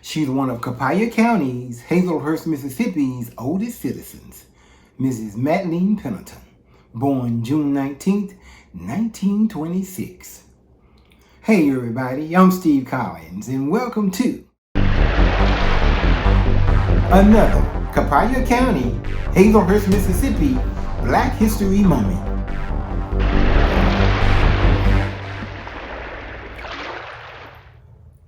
She's one of Copiah County's, Hazelhurst, Mississippi's oldest citizens, Mrs. Madeline Pendleton, born June 19th, 1926. Hey everybody, I'm Steve Collins, and welcome to another Copiah County, Hazelhurst, Mississippi Black History Moment.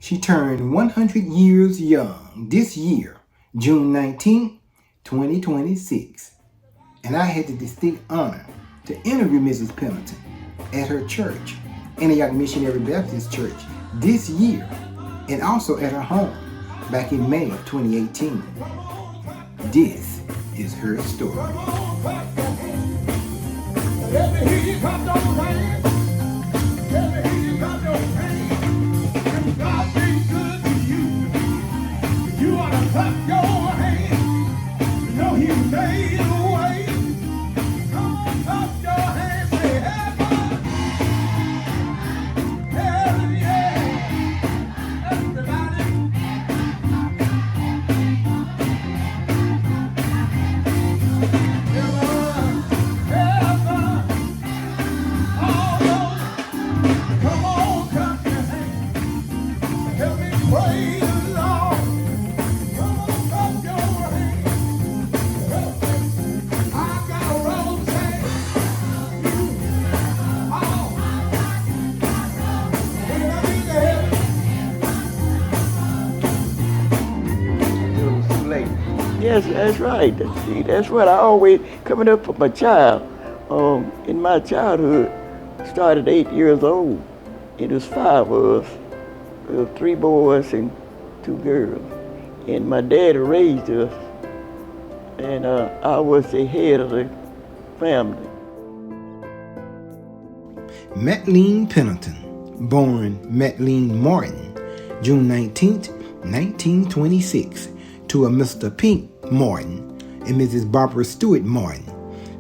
She turned 100 years young this year, June 19, 2026. And I had the distinct honor to interview Mrs. Pendleton at her church, Antioch Missionary Baptist Church, this year, and also at her home back in May of 2018. This is her story. Clap your hands, you know he made a way. Come on, clap your hands, say heaven, heaven, yeah. Everybody. Heaven, heaven, all over. Come on, clap your hands, help me praise the Lord. Yes, that's right. See, that's what I always, coming up with my child, in my childhood, started 8 years old. It was 5 of us, 3 boys and 2 girls. And my daddy raised us, and I was the head of the family. Madeline Pendleton, born Madeline Martin, June 19th, 1926, to a Mr. Pink Martin and Mrs. Barbara Stewart Martin,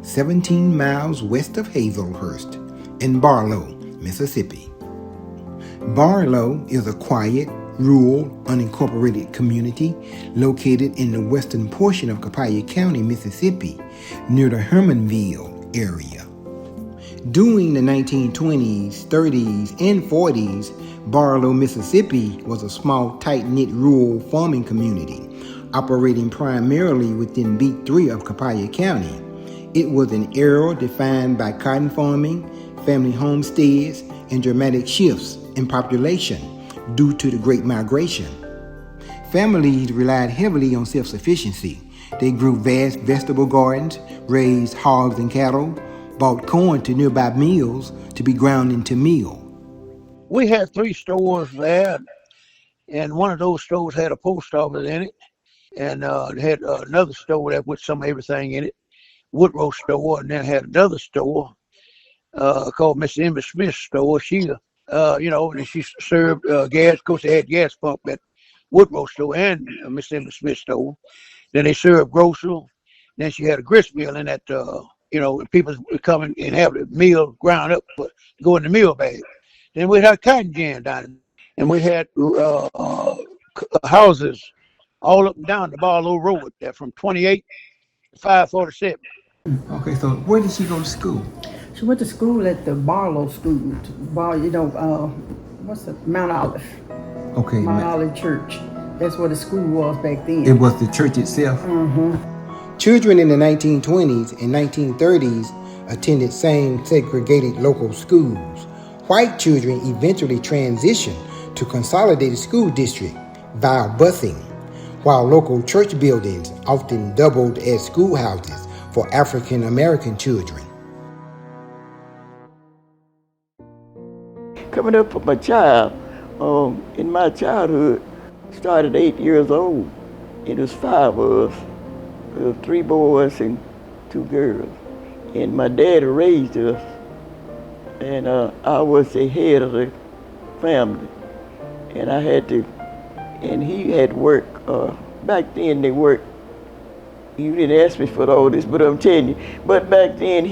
17 miles west of Hazelhurst in Barlow, Mississippi. Barlow is a quiet, rural, unincorporated community located in the western portion of Copiah County, Mississippi, near the Hermanville area. During the 1920s, 30s, and 40s, Barlow, Mississippi was a small, tight-knit rural farming community operating primarily within Beat 3 of Copiah County. It was an era defined by cotton farming, family homesteads, and dramatic shifts in population due to the Great Migration. Families relied heavily on self-sufficiency. They grew vast vegetable gardens, raised hogs and cattle, bought corn to nearby mills to be ground into meal. We had 3 stores there, and one of those stores had a post office in it, and it had another store that with some everything in it, Woodrow store, and then had another store called Miss Emma Smith's store. She, and she served gas. Of course, they had gas pump at Woodrow store and Miss Emma Smith's store. Then they served grocery. Then she had a grist mill in that, people would come and have the meal ground up, but go in the meal bag. Then we had a cotton gin down there, and we had houses all up and down the Barlow Road there from 28 to 547. Okay, so where did she go to school? She went to school at the Barlow School, what's the Mount Olive? Okay, Mount Olive Church. That's where the school was back then. it was the church itself. Children in the 1920s and 1930s attended same segregated local schools. White children eventually transitioned to consolidated school district via busing, while local church buildings often doubled as schoolhouses for African American children. Coming up with my child, in my childhood, started 8 years old. It was 5 of us, 3 boys and 2 girls. And my daddy raised us, and I was the head of the family. And and he had work. Back then they worked. You didn't ask me for all this, but I'm telling you. But back then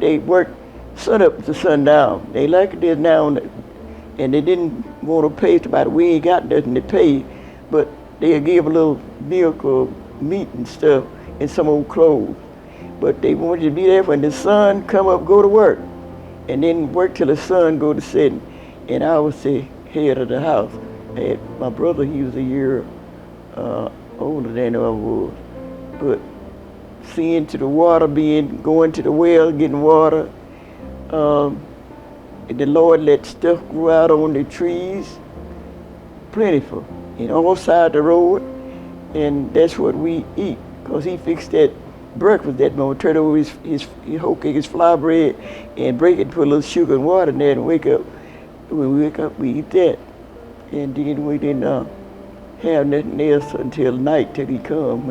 they worked sun up to sundown. They like it is now, and they didn't want to pay somebody. We ain't got nothing to pay, but they'll give a little milk or meat and stuff and some old clothes. But they wanted to be there when the sun come up, go to work, and then work till the sun go to setting. And I was the head of the house. And my brother, he was a year older than I was. But seeing to the water, going to the well, getting water, and the Lord let stuff grow out on the trees, plentiful, and all side the road, and that's what we eat. Cause he fixed that breakfast that morning, turn over his whole cake, his flour bread, and break it, put a little sugar and water in there, and wake up. When we wake up, we eat that, and then we didn't have nothing else until night till he come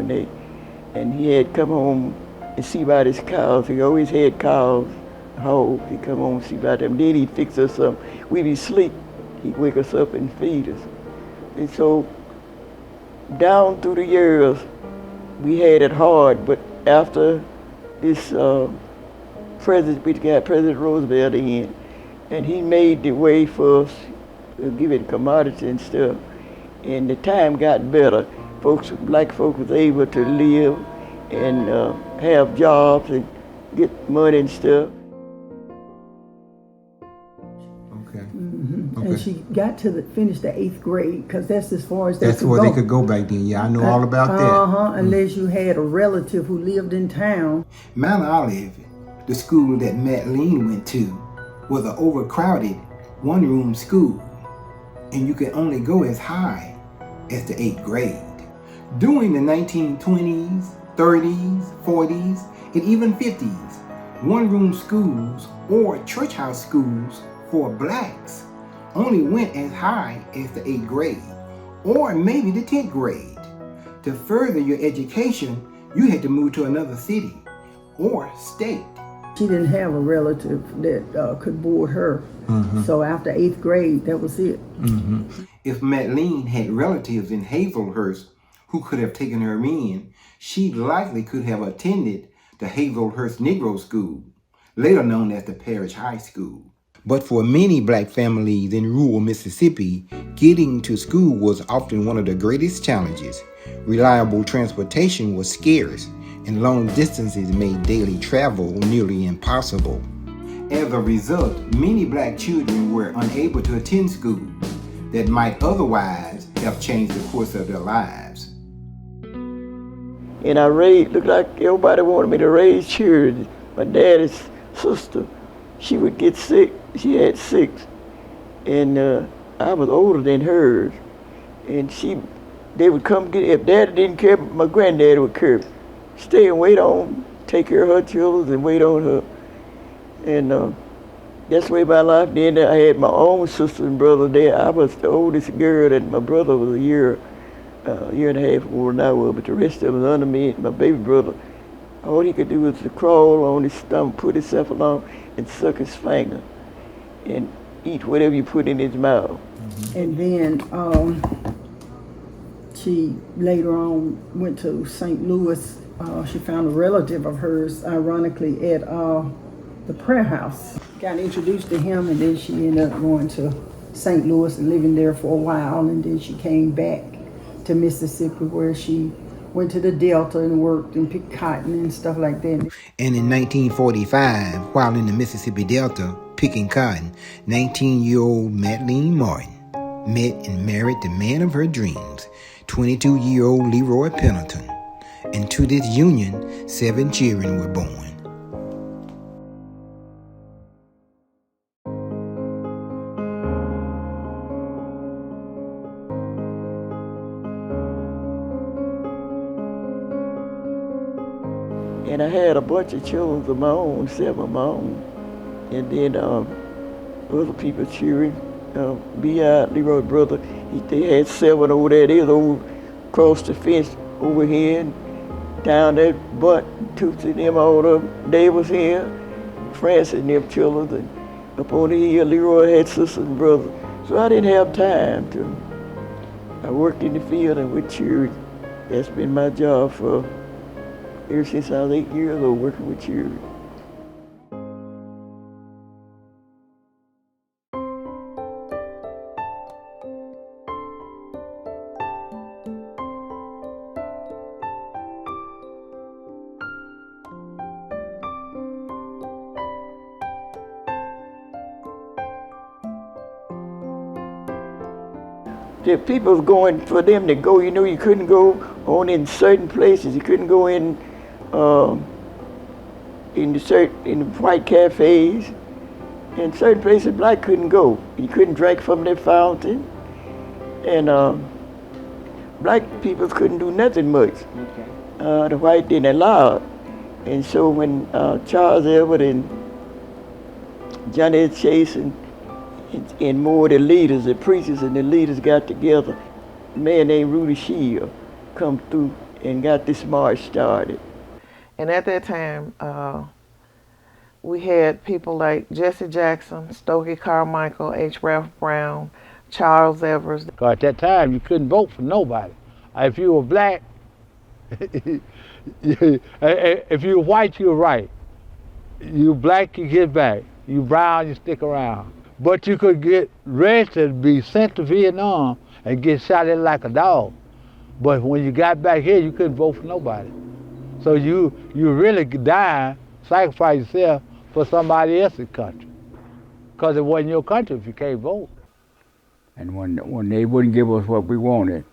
and he had come home and see about his cows. He always had cows, hogs. He'd come home and see about them. Then he'd fix us some. We'd be asleep. He'd wake us up and feed us. And so down through the years, we had it hard, but after this we got President Roosevelt in, and he made the way for us, giving commodities and stuff, and the time got better. Black folks was able to live and have jobs and get money and stuff. Okay. Mm-hmm. Okay. And she got to finish the 8th grade because that's as far as they could go. That's where they could go back then. Yeah, I know all about that. Unless you had a relative who lived in town. Mount Olive, the school that Madeline went to, was an overcrowded one-room school, and you could only go as high as the 8th grade. During the 1920s, 30s, 40s, and even 50s, one-room schools or church house schools for blacks only went as high as the 8th grade, or maybe the 10th grade. To further your education, you had to move to another city or state. She didn't have a relative that could board her. Mm-hmm. So after 8th grade, that was it. Mm-hmm. If Madeline had relatives in Hazelhurst who could have taken her in, she likely could have attended the Hazelhurst Negro School, later known as the Parish High School. But for many black families in rural Mississippi, getting to school was often one of the greatest challenges. Reliable transportation was scarce, and long distances made daily travel nearly impossible. As a result, many black children were unable to attend school that might otherwise have changed the course of their lives. And looked like everybody wanted me to raise children. My daddy's sister, she would get sick. She had 6, and I was older than hers. And they would come get, if daddy didn't care, my granddaddy would care. Stay and wait on, take care of her children and wait on her. And that's the way my life. Then I had my own sister and brother there. I was the oldest girl, and my brother was a year and a half older than I was, but the rest of them was under me. My baby brother, all he could do was to crawl on his stomach, put himself along, and suck his finger, and eat whatever you put in his mouth. Mm-hmm. And then she later on went to St. Louis. She found a relative of hers, ironically, at the prayer house. Got introduced to him, and then she ended up going to St. Louis and living there for a while, and then she came back to Mississippi, where she went to the Delta and worked and picked cotton and stuff like that. And in 1945, while in the Mississippi Delta picking cotton, 19-year-old Madeline Martin met and married the man of her dreams, 22-year-old Leroy Pendleton. And to this union, 7 children were born. And I had a bunch of children of my own, 7 of my own. And then other people's children, B.I., Leroy's brother, they had 7 over there. They was over across the fence over here and down that butt, Toots and them, all of them. They was here, Francis and them children. And up on the hill, Leroy had sisters and brothers. So I didn't have time to. I worked in the field and with children. That's been my job ever since I was 8 years old, working with children. The people was going for them to go. You know, you couldn't go on in certain places. You couldn't go in the white cafes. In certain places, black couldn't go. You couldn't drink from their fountain, and black people couldn't do nothing much. Okay. The white didn't allow it. And so when Charles Everett and Johnny Chase and more of the leaders, the preachers and the leaders got together, a man named Rudy Shield come through and got this march started. And at that time, we had people like Jesse Jackson, Stokely Carmichael, H. Ralph Brown, Charles Evers. Because at that time, you couldn't vote for nobody. If you were black, if you were white, you were right. You black, you get back. You brown, you stick around. But you could get registered, be sent to Vietnam, and get shot at like a dog. But when you got back here, you couldn't vote for nobody. So you really die, sacrifice yourself for somebody else's country. Because it wasn't your country if you can't vote. And when they wouldn't give us what we wanted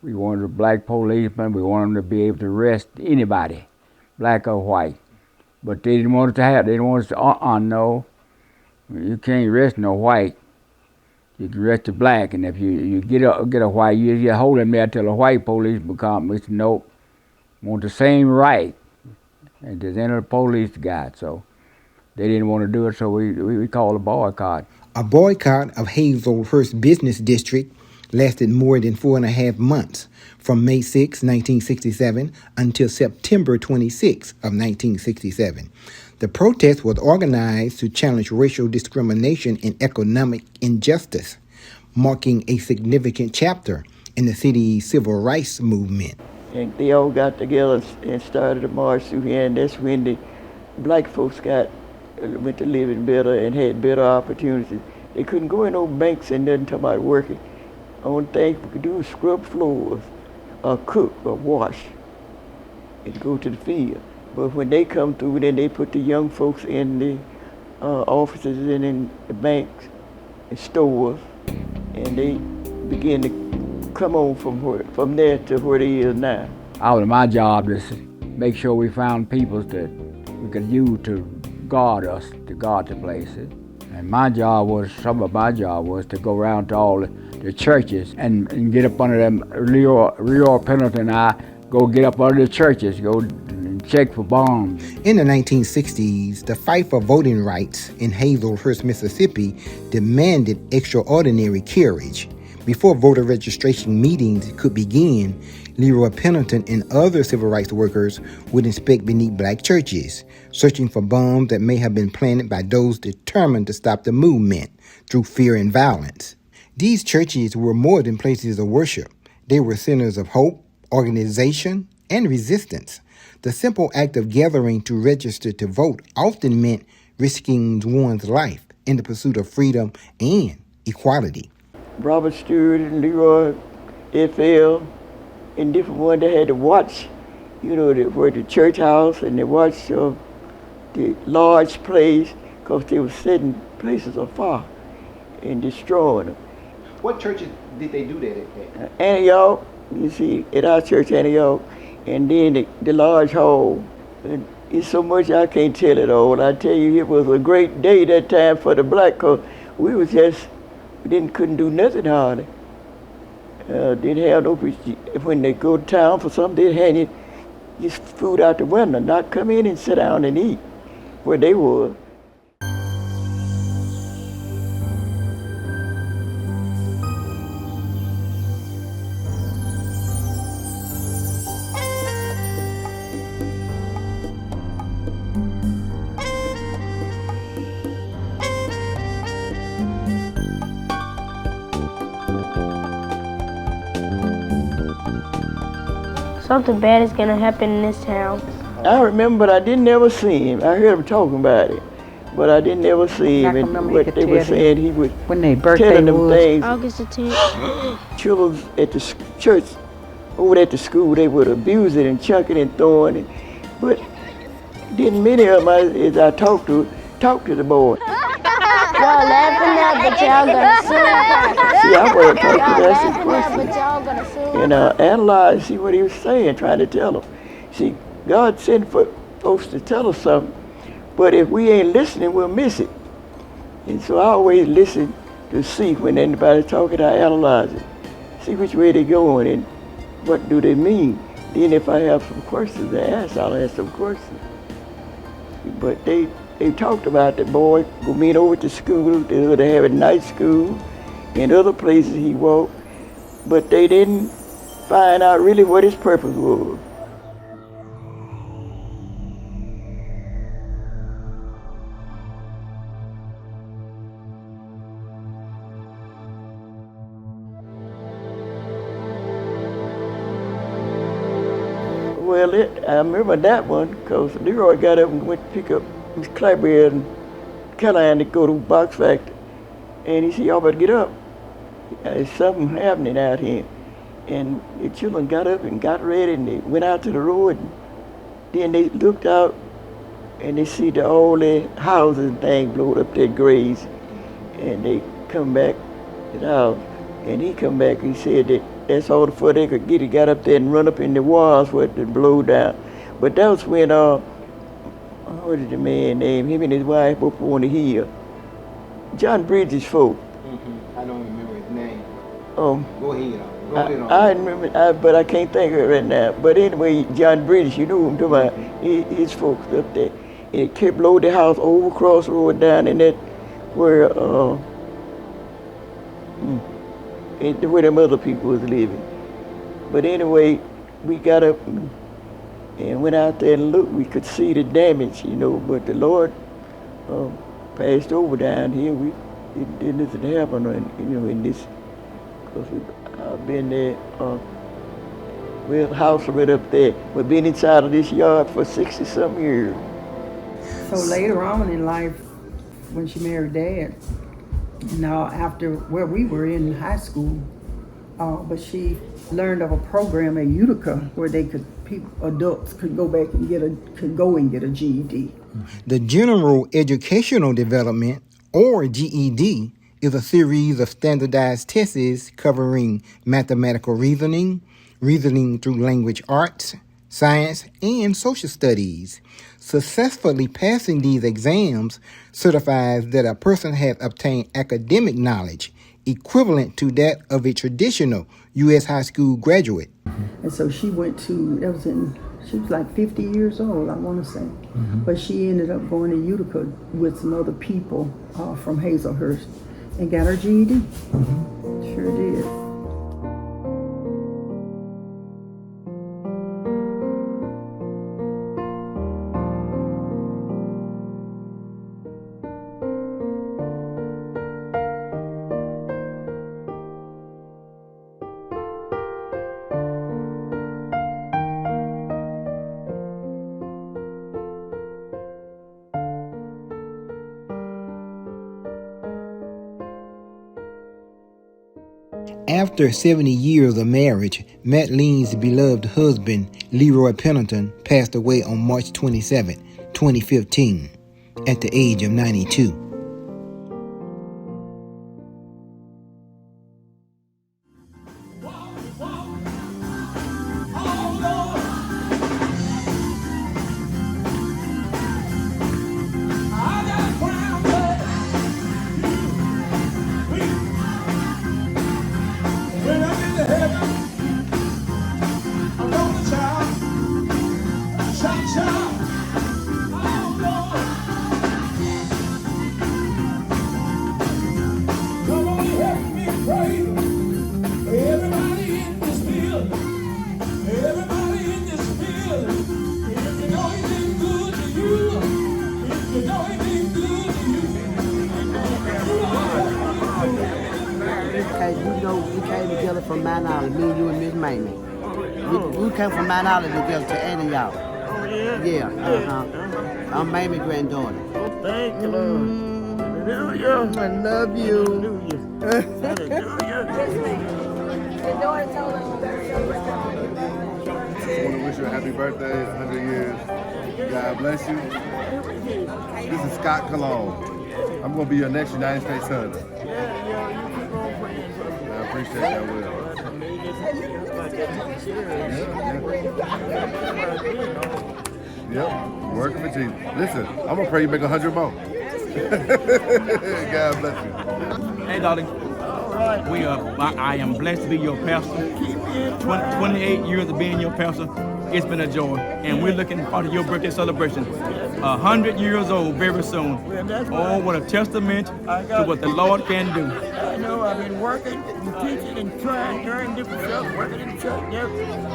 a black policeman, we wanted them to be able to arrest anybody, black or white. But they didn't want us to have, they didn't want us to, no, you can't arrest no white. You can arrest a black, and if you get a white, you just hold him there till a white policeman comes. It's nope, want the same right as any of the police got. So they didn't want to do it, so we called a boycott. A boycott of Hazelhurst Business District lasted more than 4.5 months, from May 6, 1967 until September 26 of 1967. The protest was organized to challenge racial discrimination and economic injustice, marking a significant chapter in the city's civil rights movement. And they all got together and started a march through here, and that's when the black folks went to living better and had better opportunities. They couldn't go in no banks and nothing talking about working. Only thing we could do was scrub floors, or cook, or wash, and go to the field. But when they come through, then they put the young folks in the offices and in the banks and stores, and they begin to come on from there to where they is now. My job is to make sure we found people that we could use to guard us, to guard the places. And some of my job was to go around to all the churches and get up under them. Leroy Pendleton and I go get up under the churches, go and check for bombs. In the 1960s, the fight for voting rights in Hazelhurst, Mississippi demanded extraordinary courage. Before voter registration meetings could begin, Leroy Pendleton and other civil rights workers would inspect beneath black churches, searching for bombs that may have been planted by those determined to stop the movement through fear and violence. These churches were more than places of worship. They were centers of hope, organization, and resistance. The simple act of gathering to register to vote often meant risking one's life in the pursuit of freedom and equality. Robert Stewart and Leroy F.L. and different ones that had to watch, they were the church house, and they watched the large place, because they were setting places afire and destroying them. What churches did they do that at? Antioch, you see, at our church, Antioch, and then the large hall. And it's so much I can't tell it all. I tell you, it was a great day that time for the black, because we couldn't do nothing hardly. Didn't have no, when they go to town for something, they'd hand you just food out the window, not come in and sit down and eat where they were. Something bad is gonna happen in this town. I remember, but I didn't ever see him. I heard him talking about it, but I didn't ever see him. And what they were saying, he was when they birthday telling them things. August the 10th. Children at the church, over at the school, they would abuse it and chuck it and throwing it. But didn't many of them, as I talked to the boy. Y'all laughing but y'all gonna soon. See, I want to talk to Y'all you, ask some laughing at, questions. but y'all gonna soon. And analyze, see what he was saying, trying to tell him. See, God sent for folks to tell us something, but if we ain't listening, we'll miss it. And so I always listen to see when anybody's talking, I analyze it. See which way they're going and what do they mean. Then if I have some questions to ask, I'll ask some questions. But they talked about the boy going over to school, they have a night school, and other places he walked, but they didn't find out really what his purpose was. Well, I remember that one because Leroy got up and went to pick up Miss Clapper and Callahan to go to the box factory. And he said, y'all better get up. There's something happening out here. And the children got up and got ready and they went out to the road. And then they looked out and they see all the houses and things blowed up their graves. And they come back to the house. And he come back and he said that that's all the fur they could get. He got up there and run up in the walls where it blew down. But that was when, what is the man name? Him and his wife both on the hill. John Bridges' folk. I don't remember his name. Go ahead. I remember, but I can't think of it right now. But anyway, John Bridges, you know who I'm talking about. His folks up there. And it kept blowing the house over across the road down and that where where them other people was living. But anyway, we got up and went out there and looked. We could see the damage, but the Lord passed over down here. It didn't happen, in this, because I've been there. We have a house right up there. We've been inside of this yard for 60-some years. So later on in life, when she married Dad, now after where we were in high school, but she learned of a program at Utica where adults could go back and get a GED. The General Educational Development, or GED, is a series of standardized tests covering mathematical reasoning, reasoning through language arts, science, and social studies. Successfully passing these exams certifies that a person has obtained academic knowledge equivalent to that of a traditional U.S. high school graduate. And so she went to, she was like 50 years old, I want to say. But she ended up going to Utica with some other people from Hazelhurst and got her GED. Sure did. After 70 years of marriage, Madeline's beloved husband, Leroy Pendleton, passed away on March 27, 2015, at the age of 92. We came together from Mount Olive, me, you, and Miss Mamie. We came from Mount Olive together to Antioch. Yeah, I'm Mamie's granddaughter. Thank you, Lord. Hallelujah. I love you. Hallelujah. I want to wish you a happy birthday, 100 years. God bless you. This is Scott Cologne. I'm going to be your next United States Senator. Yeah, you keep on praying for me. I appreciate that, Will. Yep, working for Jesus. Listen, I'm gonna pray you make 100 more. God bless you. Hey, darling. I am blessed to be your pastor. 28 years of being your pastor. It's been a joy, and we're looking forward to your birthday celebration. 100 years old very soon. Oh, what a testament to what the Lord can do. I know I've been working and teaching and trying, learning different stuff, working in the church,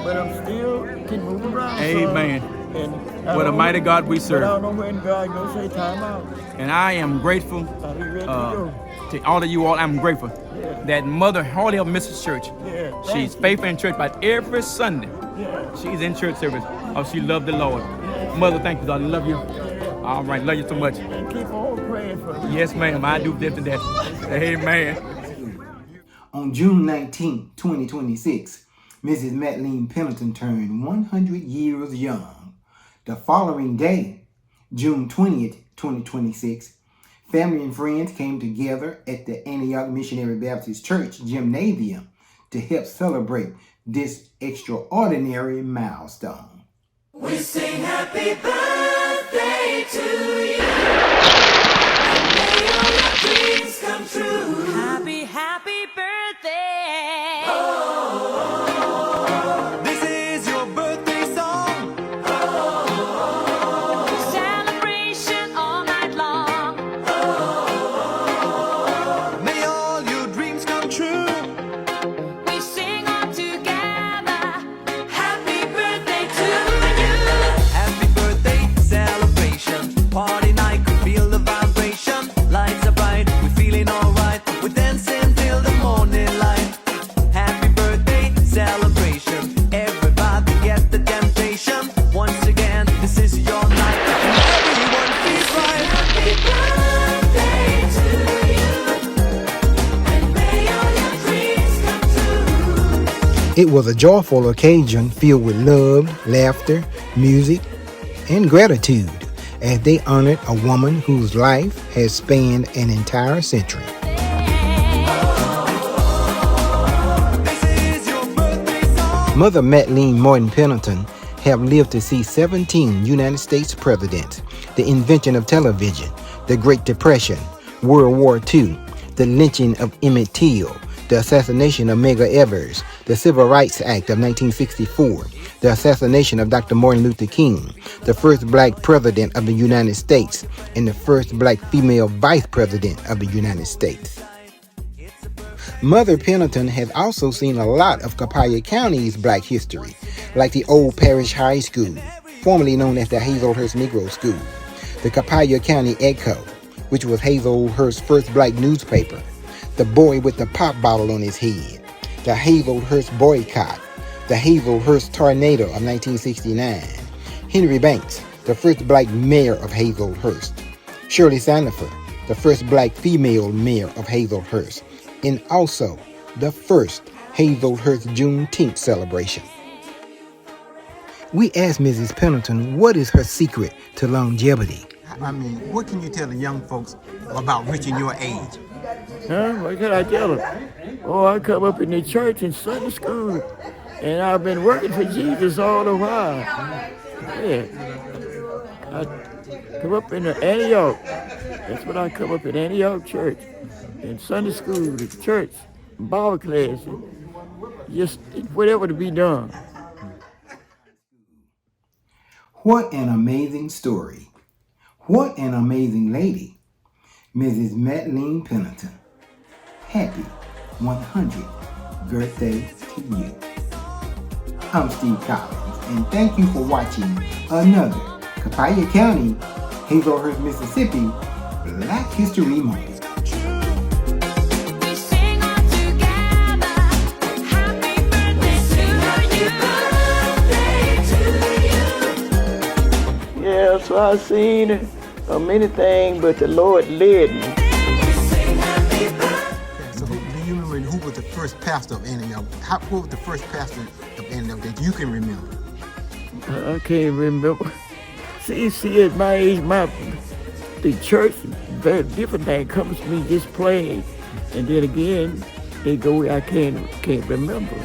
but I'm still can move around. Amen. And what a mighty God we serve. But I don't know when God gonna say time out. And I am grateful to all of you all. I'm grateful that Mother Harley of Mrs. Church. She's faithful in church, but every Sunday she's in church service. Oh, she loved the Lord. Mother, thank you, darling. Love you. All right, love you so much. And keep on praying for me. Yes, ma'am. I do this and that. Amen. On June 19, 2026, Mrs. Madeline Pendleton turned 100 years young. The following day, June 20th, 2026, family and friends came together at the Antioch Missionary Baptist Church gymnasium to help celebrate this extraordinary milestone. We sing happy birthday to you, and may all your dreams come true. Happy, happy birthday. Oh, this is your birthday song. Oh, celebration all night long. Oh, may all your dreams come true. We sing all together. Happy birthday to you. Happy birthday celebration. Party night, could feel the vibration. Lights are bright, we're feeling alright. We're dancing till the morning light. Happy birthday celebration. Everybody get the temptation. Once again, this is your night. And everyone feels right. Happy birthday to you. And may all your dreams come true. It was a joyful occasion filled with love, laughter, music, and gratitude as they honored a woman whose life has spanned an entire century. Mother Madeline Pendleton have lived to see 17 United States presidents, the invention of television, the Great Depression, World War II, the lynching of Emmett Till, the assassination of Medgar Evers, the Civil Rights Act of 1964, the assassination of Dr. Martin Luther King, the first black president of the United States, and the first black female vice president of the United States. Mother Pendleton has also seen a lot of Copiah County's black history, like the Old Parish High School, formerly known as the Hazelhurst Negro School, the Copiah County Echo, which was Hazelhurst's first black newspaper, the boy with the pop bottle on his head, the Hazelhurst boycott, the Hazelhurst tornado of 1969, Henry Banks, the first black mayor of Hazelhurst, Shirley Sandifer, the first black female mayor of Hazelhurst, and also the first Hazelhurst Juneteenth celebration. We asked Mrs. Pendleton what is her secret to longevity. I mean, what can you tell the young folks about reaching your age? Huh? What can I tell them? Oh, I come up in the church in Sunday school, and I've been working for Jesus all the while. Yeah. I come up in the Antioch. That's what I come up in Antioch Church. In Sunday school, the church, Bible class, just whatever to be done. What an amazing story. What an amazing lady. Mrs. Madeline Pendleton. Happy 100th birthday to you. I'm Steve Collins, and thank you for watching another Copiah County, Hazelhurst, Mississippi Black History Month. Yeah, so I seen many things, but the Lord led me. So do you remember who was the first pastor of Antioch? Who was the first pastor of Antioch that you can remember? I can't remember. See, at my age, the church, very different thing comes to me just plain. And then again, they go, I can't remember.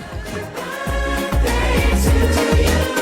Birthday to you.